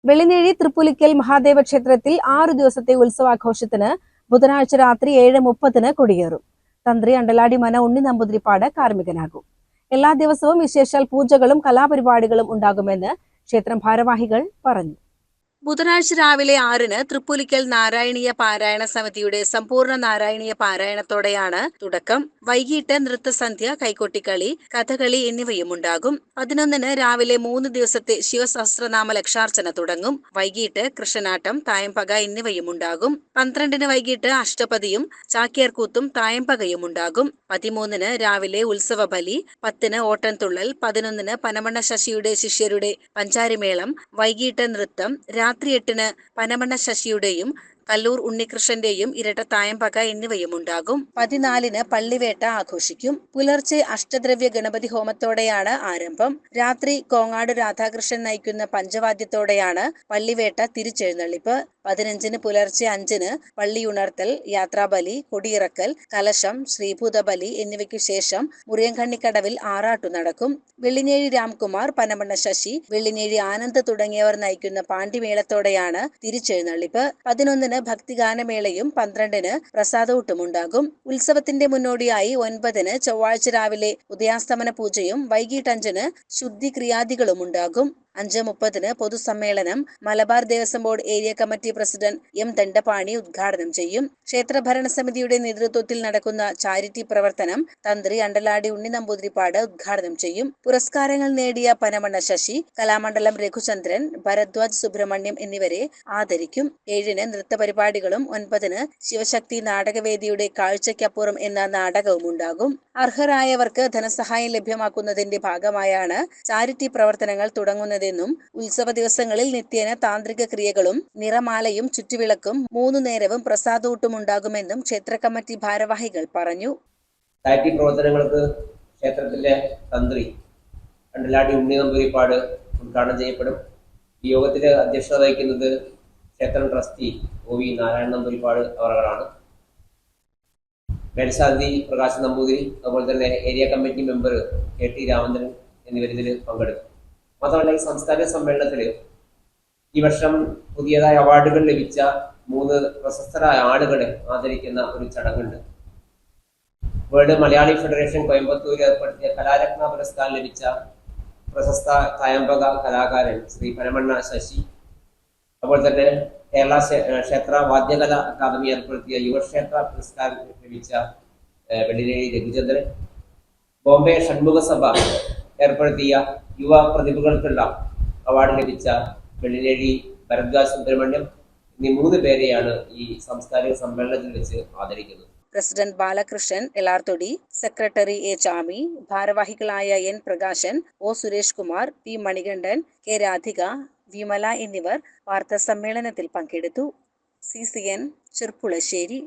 വെള്ളിനേഴി തൃപ്പുലിക്കൽ മഹാദേവ ക്ഷേത്രത്തിൽ 6 ദിവസത്തെ ഉത്സവാഘോഷത്തിന് ബുധനാഴ്ച രാത്രി 7:30 കൊടിയേറും. തന്ത്രി അണ്ടലാടി മന ഉണ്ണി നമ്പൂതിരിപ്പാട് കാർമ്മികനാകും. എല്ലാ ദിവസവും വിശേഷാൽ പൂജകളും കലാപരിപാടികളും ഉണ്ടാകുമെന്ന് ക്ഷേത്രം ഭാരവാഹികൾ പറഞ്ഞു. ബുധനാഴ്ച രാവിലെ 6-ന് തൃപ്പുലിക്കൽ നാരായണീയ പാരായണ സമിതിയുടെ സമ്പൂർണ്ണ നാരായണീയ പാരായണത്തോടെയാണ് തുടക്കം. വൈകിട്ട് നൃത്തസന്ധ്യ, കൈകൊട്ടിക്കളി, കഥകളി എന്നിവയും ഉണ്ടാകും. 11-ന് രാവിലെ 3 ദിവസത്തെ ശിവസഹസ്രനാമ ലക്ഷാർച്ചന തുടങ്ങും. വൈകിട്ട് കൃഷ്ണനാട്ടം, തായമ്പക എന്നിവയും ഉണ്ടാകും. 12-ന് വൈകിട്ട് അഷ്ടപതിയും ചാക്യാർകൂത്തും തായമ്പകയും ഉണ്ടാകും. 13-ന് രാവിലെ ഉത്സവ ബലി, 10-ന് ഓട്ടൻതുള്ളൽ, 11-ന് പനമണ്ണ ശശിയുടെ ശിഷ്യരുടെ പഞ്ചാരിമേളം, വൈകിട്ട് നൃത്തം, രാത്രി 8-ന് പനമണ്ണ ശശിയുടെയും കല്ലൂർ ഉണ്ണികൃഷ്ണന്റെയും ഇരട്ട തായമ്പക എന്നിവയും ഉണ്ടാകും. 14-ന് പള്ളിവേട്ട ആഘോഷിക്കും. പുലർച്ചെ അഷ്ടദ്രവ്യ ഗണപതി ഹോമത്തോടെയാണ് ആരംഭം. രാത്രി കോങ്ങാട് രാധാകൃഷ്ണൻ നയിക്കുന്ന പഞ്ചവാദ്യത്തോടെയാണ് പള്ളിവേട്ട തിരിച്ചെഴുന്നള്ളിപ്പ്. 15-ന് പുലർച്ചെ 5-ന് പള്ളിയുണർത്തൽ, യാത്രാബലി, കൊടിയിറക്കൽ, കലശം, ശ്രീഭൂതബലി എന്നിവയ്ക്കു ശേഷം മുറിയൻകണ്ണിക്കടവിൽ ആറാട്ടു നടക്കും. വെള്ളിനേഴി രാംകുമാർ, പനമണ്ണ ശശി, വെള്ളിനേഴി ആനന്ദ് തുടങ്ങിയവർ നയിക്കുന്ന പാണ്ടിമേളത്തോടെയാണ് തിരിച്ചെഴുന്നള്ളിപ്പ്. 11-ന് ഭക്തിഗാനമേളയും 12-ന് പ്രസാദൂട്ടുമുണ്ടാകും. ഉത്സവത്തിന്റെ മുന്നോടിയായി 9-ന് ചൊവ്വാഴ്ച രാവിലെ ഉദയാസ്തമന പൂജയും വൈകിട്ട് 5-ന് ശുദ്ധി ക്രിയാദികളും ഉണ്ടാകും. 5:30-ന് പൊതുസമ്മേളനം Malabar Devaswom board area committee president M Dandapani ഉദ്ഘാടനം ചെയ്യും. ക്ഷേത്ര ഭരണസമിതിയുടെ നേതൃത്വത്തിൽ നടക്കുന്ന ചാരിറ്റി പ്രവർത്തനം തന്ത്രി അണ്ടലാടി ഉണ്ണി നമ്പൂതിരിപ്പാട് ഉദ്ഘാടനം ചെയ്യും. പുരസ്കാരങ്ങൾ നേടിയ പനമണ്ണ ശശി, കലാമണ്ഡലം രഘുചന്ദ്രൻ, ഭരദ്വാജ് സുബ്രഹ്മണ്യം എന്നിവരെ ആദരിക്കും. 7-ന് നൃത്തപരിപാടികളും 9-ന് ശിവശക്തി നാടകവേദിയുടെ കാഴ്ചയ്ക്കപ്പുറം എന്ന നാടകവും ഉണ്ടാകും. അർഹരായവർക്ക് ധനസഹായം ലഭ്യമാക്കുന്നതിന്റെ ഭാഗമായാണ് ചാരിറ്റി പ്രവർത്തനങ്ങൾ തുടങ്ങുന്നതെന്നും ഉത്സവ ദിവസങ്ങളിൽ നിത്യേന താന്ത്രിക ക്രിയകളും നിറമാലയും ചുറ്റുവിളക്കും 3 നേരവും പ്രസാദൂട്ടുമുണ്ടാകുമെന്നും ക്ഷേത്ര കമ്മിറ്റി ഭാരവാഹികൾ പറഞ്ഞു. ചാരിറ്റി പ്രവർത്തനങ്ങൾക്ക് ക്ഷേത്രത്തിലെ തന്ത്രി അണ്ടലാടി ഉണ്ണി നമ്പൂതിരിപ്പാട് ഉദ്ഘാടനം ചെയ്യപ്പെടും. ഈ യോഗത്തിൽ അധ്യക്ഷത വഹിക്കുന്നത് ക്ഷേത്രം trustee O V Narayana Namboothiripad അവറുകളാണ്. മേൽശാന്തി പ്രകാശ് നമ്പൂതിരി, അതുപോലെ തന്നെ area committee member K T Ramachandran എന്നിവരിതിൽ പങ്കെടുക്കും. മാത്രമല്ല, ഈ സാംസ്കാരിക സമ്മേളനത്തിൽ ഈ വർഷം പുതിയതായ അവാർഡുകൾ ലഭിച്ച 3 പ്രശസ്തരായ ആളുകളെ ആദരിക്കുന്ന ഒരു ചടങ്ങുണ്ട്. വേൾഡ് മലയാളി ഫെഡറേഷൻ കോയമ്പത്തൂർ ഏർപ്പെടുത്തിയ കലാരത്ന പുരസ്കാരം ലഭിച്ച പ്രശസ്ത തായമ്പക കലാകാരൻ ശ്രീ പനമണ്ണ ശശി, അതുപോലെ തന്നെ കേരള ക്ഷേത്ര വാദ്യകല അക്കാദമി ഏർപ്പെടുത്തിയ യുവക്ഷേത്ര പുരസ്കാരം ലഭിച്ച വെള്ളിനേഴി രഘുചന്ദ്രൻ, ബോംബെ ഷൺമുഖ സഭ ഏർപ്പെടുത്തിയ യുവ പ്രതിഭകൾക്കുള്ള അവാർഡ് ലഭിച്ച വെള്ളിനേഴി ഭരദ്വാജ് സുബ്രഹ്മണ്യം എന്നീ 3 പേരെയാണ് ഈ സാംസ്കാരിക സമ്മേളനത്തിൽ വെച്ച് ആദരിക്കുന്നത്. President Balakrishnan Elarthodi, secretary A Chami, ഭാരവാഹികളായ N Prakashan, O Suresh Kumar, P Manikandan, K Radhika, Vimala എന്നിവർ വാർത്താസമ്മേളനത്തിൽ പങ്കെടുത്തു. CCN ചെർപ്പുളശ്ശേരി.